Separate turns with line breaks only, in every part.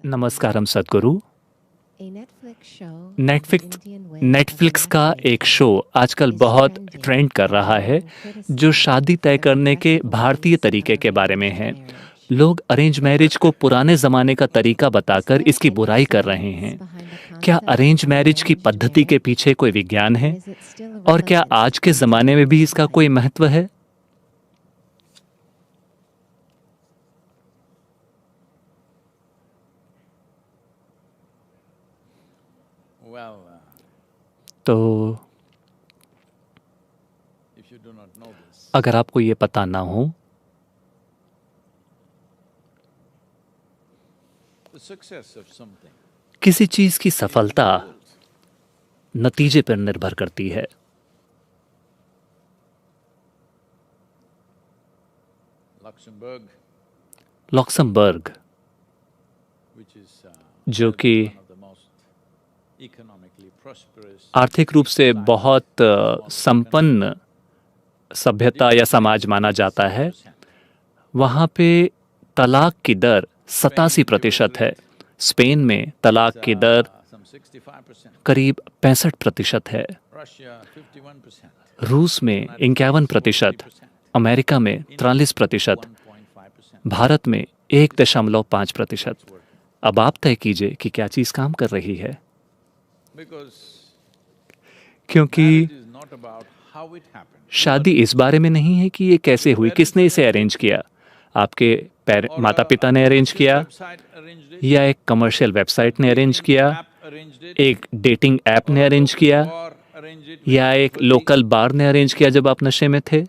नमस्कारम सद्गुरु। Netflix Netflix का एक show आजकल बहुत ट्रेंड कर रहा है जो शादी तय करने के भारतीय तरीके के बारे में है। लोग अरेंज मैरिज को पुराने ज़माने का तरीका बताकर इसकी बुराई कर रहे हैं। क्या अरेंज मैरिज की पद्धति के पीछे कोई विज्ञान है? और क्या आज के ज़माने में भी इसका कोई महत्व है?
Well,
तो
if you do not know this,
अगर आपको ये पता ना हो,
the success of something
किसी चीज़ की सफलता नतीजे पर निर्भर करती है।
Luxembourg,
लक्समबर्ग,
which is
जो कि
one of the most economically prosperous
आर्थिक रूप से बहुत संपन्न सभ्यता या समाज माना जाता है, वहाँ पे तलाक की दर 87% है। स्पेन में तलाक की दर
some 65%,
करीब 65% है।
Russia 51%,
रूस में 51%, अमेरिका में 43%,
1.5%.
भारत में 1.5%। अब आप तय कीजिए कि क्या चीज़ काम कर रही है,
Because
क्योंकि
marriage is not about how it happened.
शादी इस बारे में नहीं है कि ये कैसे हुई, किसने इसे अरेंज किया। आपके
Or
माता पिता ने अरेंज
commercial
किया,
website arranged it,
या एक कमर्शियल वेबसाइट ने अरेंज किया,
app arranged it,
एक डेटिंग ऐप
or
ने
a
अरेंज
local
किया,
bar arranged it,
या
when you
एक
were
लोकल बार ने अरेंज किया जब आप नशे में थे,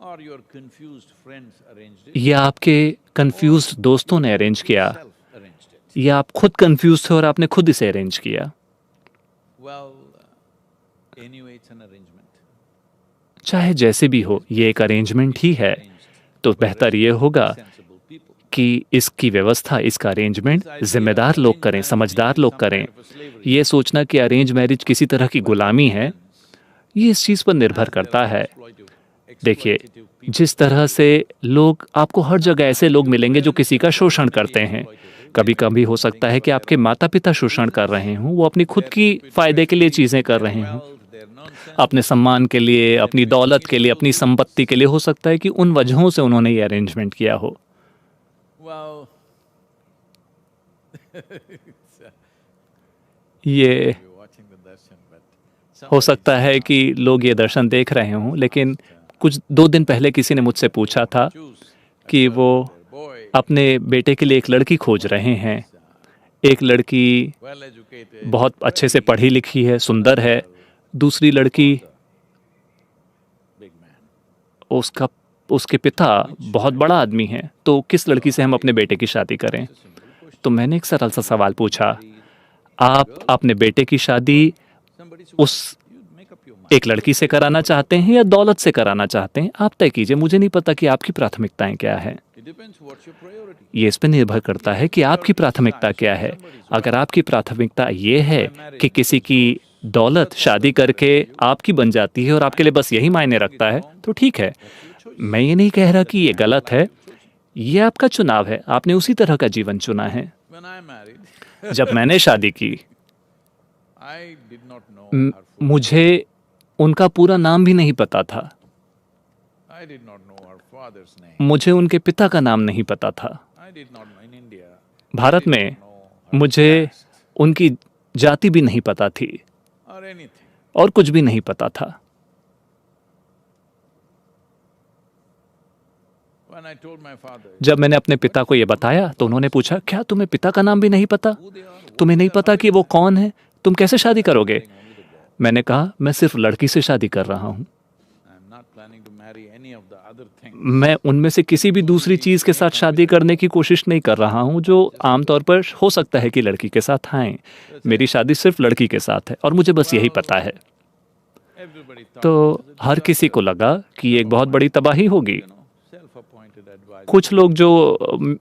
or your confused friends arranged it,
या आपके कंफ्यूज्ड दोस्तों ने अरेंज किया,
self arranged it.
या आप खुद कंफ्यूज थे और आपने खुद इसे अरेंज किया।
Well, anyway, it's an arrangement.
चाहे जैसे भी हो, ये एक अरेंजमेंट ही है। तो बेहतर ये होगा
Sensible people.
कि इसकी व्यवस्था, इसका अरेंजमेंट जिम्मेदार लोग करें, समझदार लोग करें। ये सोचना कि अरेंज मैरिज किसी तरह की गुलामी है, ये इस चीज़ पर निर्भर करता है। देखिए, जिस तरह से लोग, आपको हर जगह ऐसे लोग मिलेंगे जो किसी का शोषण करते हैं। कभी कभी हो सकता है कि आपके माता पिता शोषण कर रहे हों, वो अपनी खुद की फ़ायदे के लिए चीज़ें कर रहे हों, अपने सम्मान के लिए, अपनी दौलत के लिए, अपनी संपत्ति के लिए। हो सकता है कि उन वजहों से उन्होंने ये अरेंजमेंट किया हो।
Well,
ये
you're watching the darshan, but
हो सकता है कि लोग ये दर्शन देख रहे हों, लेकिन कुछ 2 दिन पहले किसी ने मुझसे पूछा था
choose
कि वो
boy,
अपने बेटे के लिए एक लड़की खोज रहे हैं। एक लड़की
well educated,
बहुत अच्छे से पढ़ी लिखी है, सुंदर है। दूसरी लड़की,
big man.
उसके पिता बहुत बड़ा आदमी है। तो किस लड़की से हम अपने बेटे की शादी करें? तो मैंने एक सरल सा सवाल पूछा, आप अपने बेटे की शादी
Somebody
उस
you make up your mind.
एक लड़की से कराना चाहते हैं या दौलत से कराना चाहते हैं? आप तय कीजिए। मुझे नहीं पता कि आपकी प्राथमिकताएं क्या हैं।
It depends what's your priority.
ये इस पर निर्भर करता है कि आपकी प्राथमिकता क्या है। अगर आपकी प्राथमिकता ये है कि किसी की दौलत शादी करके आपकी बन जाती है और आपके लिए बस यही मायने रखता है, तो ठीक है। मैं ये नहीं कह रहा कि ये गलत है, ये आपका चुनाव है, आपने उसी तरह का जीवन चुना है।
When I married,
जब मैंने शादी की,
I did not know
म-
her full.
मुझे उनका पूरा नाम भी नहीं पता था।
I did not know her father's name.
मुझे उनके पिता का नाम नहीं पता था।
I did not know in India.
Bharat में
Know her
मुझे
caste
उनकी जाति भी नहीं पता थी
or anything.
और कुछ भी नहीं पता था।
When I told my father
जब मैंने अपने पिता को ये बताया तो उन्होंने पूछा, क्या तुम्हें पिता का नाम भी नहीं पता?
who they are,
तुम्हें नहीं पता कि वो कौन है? तुम कैसे शादी करोगे? मैंने कहा, मैं सिर्फ लड़की से शादी कर रहा हूँ।
I'm not planning to marry any of the other things.
मैं उनमें से किसी भी दूसरी चीज़ के साथ शादी करने की कोशिश नहीं कर रहा हूँ जो आमतौर पर हो सकता है कि लड़की के साथ आए। मेरी शादी सिर्फ लड़की के साथ है और मुझे बस यही पता है।
Everybody thought
तो हर किसी को लगा कि ये एक बहुत बड़ी तबाही होगी।
self-appointed advisor.
कुछ लोग जो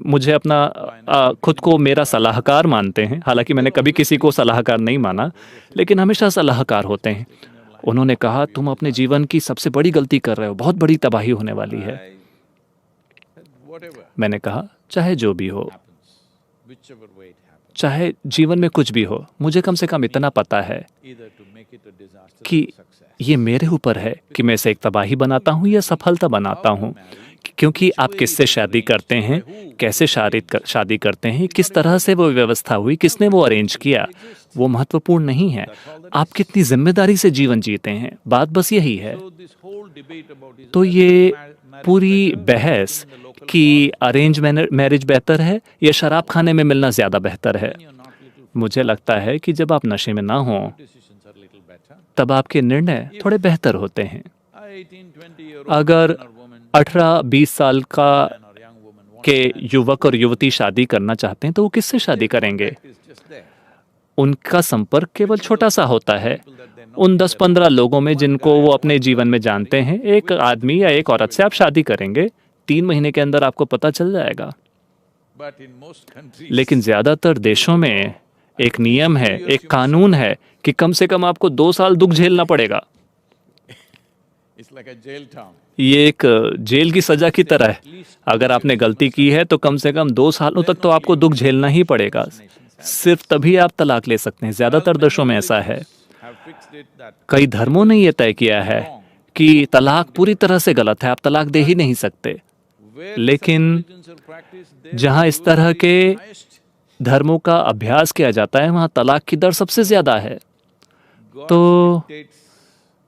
मुझे अपना खुद को मेरा सलाहकार मानते हैं, हालांकि मैंने कभी किसी को सलाहकार नहीं माना, लेकिन हमेशा सलाहकार होते हैं, उन्होंने कहा, तुम अपने जीवन की सबसे बड़ी गलती कर रहे हो, बहुत बड़ी तबाही होने वाली है।
I said, whatever
मैंने कहा, चाहे जो भी हो,
happens, whichever way it happens,
चाहे जीवन में कुछ भी हो, मुझे कम से कम इतना पता है
either to make it a disaster
कि
or success.
ये मेरे ऊपर है कि मैं इसे एक तबाही बनाता हूँ या सफलता बनाता हूँ। क्योंकि आप किससे शादी करते हैं, कैसे शादी करते हैं, किस तरह से वो व्यवस्था हुई, किसने वो अरेंज किया, वो महत्वपूर्ण नहीं है। आप कितनी जिम्मेदारी से जीवन जीते हैं, बात बस यही है।
So this whole debate about is
तो ये पूरी बहस कि अरेंज मैरिज बेहतर है या शराब खाने में मिलना ज़्यादा बेहतर है,
you're not little
मुझे लगता है कि जब आप नशे में ना हों
decisions are little better.
तब आपके निर्णय थोड़े बेहतर होते हैं।
18-20-year-old
अगर
man or woman
18-20 साल का
man or young woman wants
के युवक और युवती शादी करना चाहते हैं तो वो किससे शादी करेंगे?
is just there.
उनका संपर्क केवल छोटा सा होता है। उन 10-15 लोगों में जिनको वो अपने जीवन में जानते हैं, एक आदमी या एक औरत से आप शादी करेंगे, 3 महीने के अंदर आपको पता चल जाएगा।
But in most countries,
लेकिन ज़्यादातर देशों में एक नियम है, एक कानून है कि कम से कम आपको 2 साल दुख झेलना पड़ेगा।
it's like a jail town.
ये एक जेल की सजा की तरह है। अगर आपने गलती की है तो कम से कम 2 सालों तक तो आपको दुख झेलना ही पड़ेगा। सिर्फ तभी आप तलाक ले सकते हैं। ज़्यादातर देशों में ऐसा है।
Have fixed it that
कई धर्मों ने यह तय किया है कि तलाक पूरी तरह से गलत है, आप तलाक दे ही नहीं सकते।
where
लेकिन
religions are practiced, there
जहाँ इस तरह के
highest
धर्मों का अभ्यास किया जाता है वहाँ तलाक की दर सबसे ज़्यादा है।
God
तो
dictates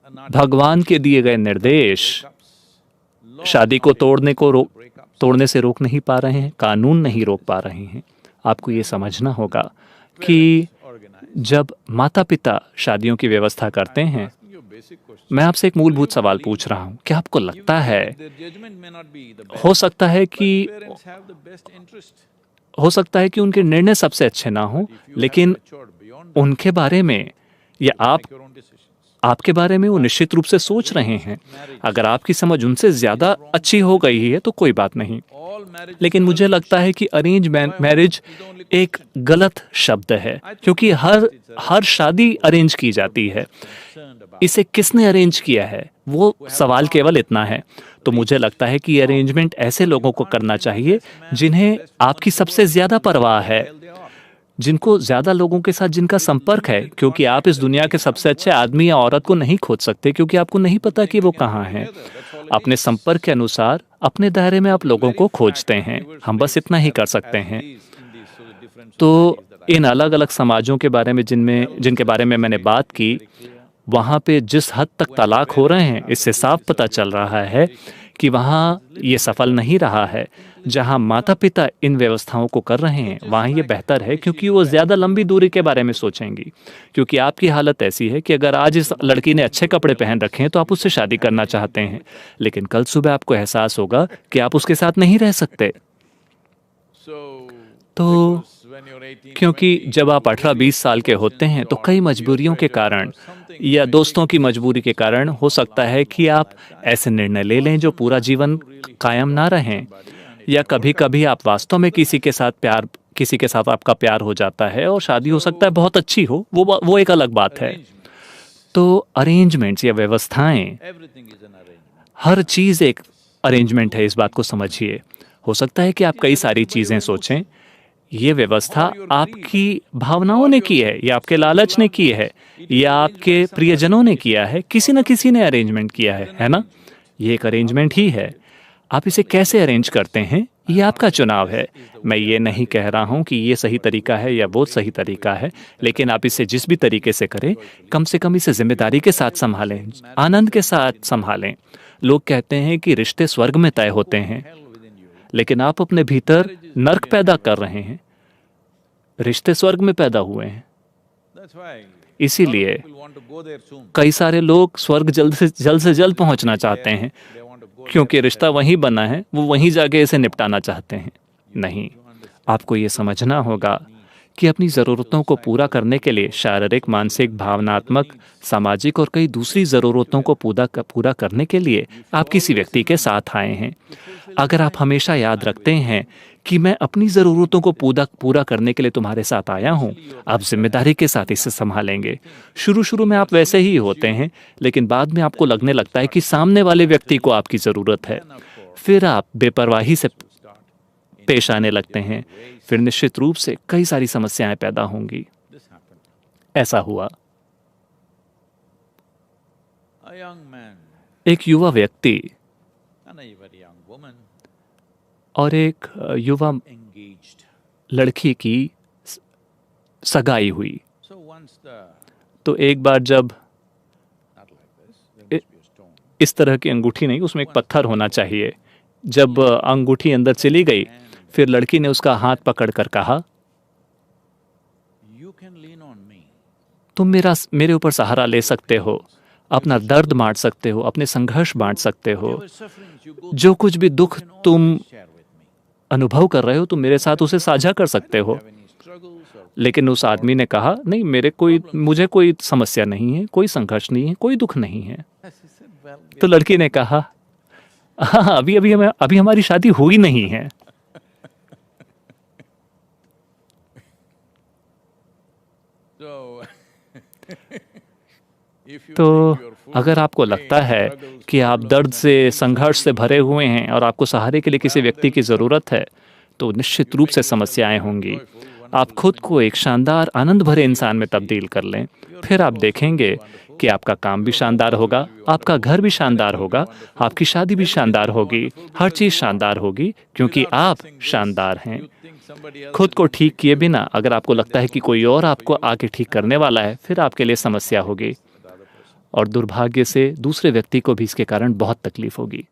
are not
भगवान के दिए गए निर्देश
law
शादी को तोड़ने से रोक नहीं पा रहे हैं, कानून नहीं रोक पा रहे हैं। आपको ये समझना होगा कि
organized.
जब माता पिता शादियों की व्यवस्था करते हैं,
Your basic question.
मैं आपसे एक मूलभूत सवाल पूछ रहा हूँ, क्या आपको लगता है,
Their judgment may not be the best.
हो सकता है कि
Parents have the best interest.
उनके निर्णय सबसे अच्छे ना हों, लेकिन
Matured beyond
उनके बारे में या
your own decisions.
आपके बारे में वो निश्चित रूप से सोच रहे हैं। अगर आपकी समझ उनसे ज़्यादा अच्छी हो गई है तो कोई बात नहीं।
All marriage
लेकिन मुझे लगता है कि अरेंज मैरिज एक गलत शब्द है, क्योंकि हर शादी अरेंज की जाती है।
concerned about
इसे किसने अरेंज किया है, वो सवाल केवल इतना है। तो मुझे लगता है कि ये अरेंजमेंट ऐसे लोगों को करना चाहिए जिन्हें आपकी सबसे ज़्यादा परवाह है,
they are.
जिनको ज़्यादा लोगों के साथ जिनका संपर्क है, क्योंकि आप इस दुनिया के सबसे अच्छे आदमी या औरत को नहीं खोज सकते, क्योंकि आपको नहीं पता कि वो कहाँ हैं। अपने संपर्क के अनुसार अपने दायरे में आप लोगों को खोजते हैं। हम बस इतना ही कर सकते हैं।
In these so different
तो इन अलग अलग समाजों के बारे में जिनके बारे में मैंने बात की, वहाँ पे जिस हद तक तलाक हो रहे हैं, इससे साफ पता चल रहा है कि वहाँ ये सफल नहीं रहा है। जहाँ माता पिता इन व्यवस्थाओं को कर रहे हैं वहाँ ये बेहतर है, क्योंकि वो ज़्यादा लंबी दूरी के बारे में सोचेंगी। क्योंकि आपकी हालत ऐसी है कि अगर आज इस लड़की ने अच्छे कपड़े पहन रखे हैं तो आप उससे शादी करना चाहते हैं, लेकिन कल सुबह आपको एहसास होगा कि आप उसके साथ नहीं रह सकते।
so
तो
when you're 18,
क्योंकि जब आप 18-20 साल के होते हैं तो कई मजबूरियों के कारण या दोस्तों की मजबूरी के कारण हो सकता है कि आप ऐसे निर्णय ले लें जो पूरा जीवन कायम ना रहें, या कभी कभी आप वास्तव में किसी के साथ आपका प्यार हो जाता है और शादी हो सकता है बहुत अच्छी हो, वो एक अलग बात है। तो अरेंजमेंट्स या व्यवस्थाएं,
everything is an arrangement.
हर चीज़ एक अरेंजमेंट है, इस बात को समझिए। हो सकता है कि आप कई सारी चीज़ें सोचें, ये व्यवस्था आपकी भावनाओं ने की है या आपके लालच ने की है या आपके प्रियजनों ने किया है, किसी न किसी ने अरेंजमेंट किया है ना? ये एक अरेंजमेंट ही है। आप इसे कैसे अरेंज करते हैं ये आपका चुनाव है। मैं ये नहीं कह रहा हूँ कि ये सही तरीका है या वो सही तरीका है, लेकिन आप इसे जिस भी तरीके से करें, कम से कम इसे जिम्मेदारी के साथ संभालें, आनंद के साथ संभालें। लोग कहते हैं कि रिश्ते स्वर्ग में तय होते हैं, लेकिन आप अपने भीतर नर्क पैदा कर रहे हैं। रिश्ते स्वर्ग में पैदा हुए हैं,
That's why
इसीलिए
people want to go there soon.
कई सारे लोग स्वर्ग जल्द से जल्द पहुंचना चाहते हैं,
They want to go
क्योंकि रिश्ता वहीं बना है, वो वहीं जाके इसे निपटाना चाहते हैं। नहीं, आपको ये समझना होगा कि अपनी ज़रूरतों को पूरा करने के लिए शारीरिक, मानसिक, भावनात्मक, सामाजिक और कई दूसरी ज़रूरतों को पूरा करने के लिए आप किसी व्यक्ति के साथ आए हैं। अगर आप हमेशा याद रखते हैं कि मैं अपनी ज़रूरतों को पूरा करने के लिए तुम्हारे साथ आया हूँ, आप जिम्मेदारी के साथ इसे संभालेंगे। शुरू में आप वैसे ही होते हैं, लेकिन बाद में आपको लगने लगता है कि सामने वाले व्यक्ति को आपकी ज़रूरत है। फिर आप बेपरवाही से पेश आने लगते हैं, फिर निश्चित रूप से कई सारी समस्याएं पैदा होंगी।
This happened.
ऐसा हुआ।
A young man
एक युवा व्यक्ति
and a very young woman
और एक युवा
engaged.
लड़की की सगाई हुई।
So once the,
तो एक बार जब,
not like this, there must be a stone.
इस तरह की अंगूठी नहीं, उसमें एक पत्थर होना चाहिए। जब अंगूठी अंदर चली गई, फिर लड़की ने उसका हाथ पकड़कर कहा,
You can lean on me.
तुम मेरे ऊपर सहारा ले सकते हो, अपना दर्द बांट सकते हो, अपने संघर्ष बांट सकते हो,
Whatever sufferings you go
जो कुछ भी दुख
through,
तुम
always share with me.
अनुभव कर रहे हो, तुम मेरे साथ उसे साझा कर सकते हो।
Have any struggles or
लेकिन उस आदमी ने कहा, नहीं, मुझे कोई समस्या नहीं है, कोई संघर्ष नहीं है, कोई दुख नहीं है।
As he said, well, we
तो लड़की ने कहा, हाँ, अभी हमारी शादी हुई नहीं है।
so if you
तो
think you're full
अगर
of
आपको
pain,
लगता है
struggles,
कि आप
problems
दर्द
and
से,
things
संघर्ष से
that
भरे हुए हैं और आपको सहारे के लिए किसी व्यक्ति की ज़रूरत है, तो निश्चित रूप से समस्याएं होंगी। आप खुद को एक शानदार, आनंद भरे इंसान में तब्दील कर लें, फिर आप देखेंगे कि आपका काम भी शानदार होगा, आपका घर भी शानदार होगा, आपकी शादी भी शानदार होगी, हर चीज़ शानदार होगी, क्योंकि आप शानदार हैं।
you think somebody else
खुद को ठीक किए बिना अगर आपको लगता है कि कोई और आपको आके ठीक करने वाला है, फिर आपके लिए समस्या होगी, और दुर्भाग्य से दूसरे व्यक्ति को भी इसके कारण बहुत तकलीफ होगी।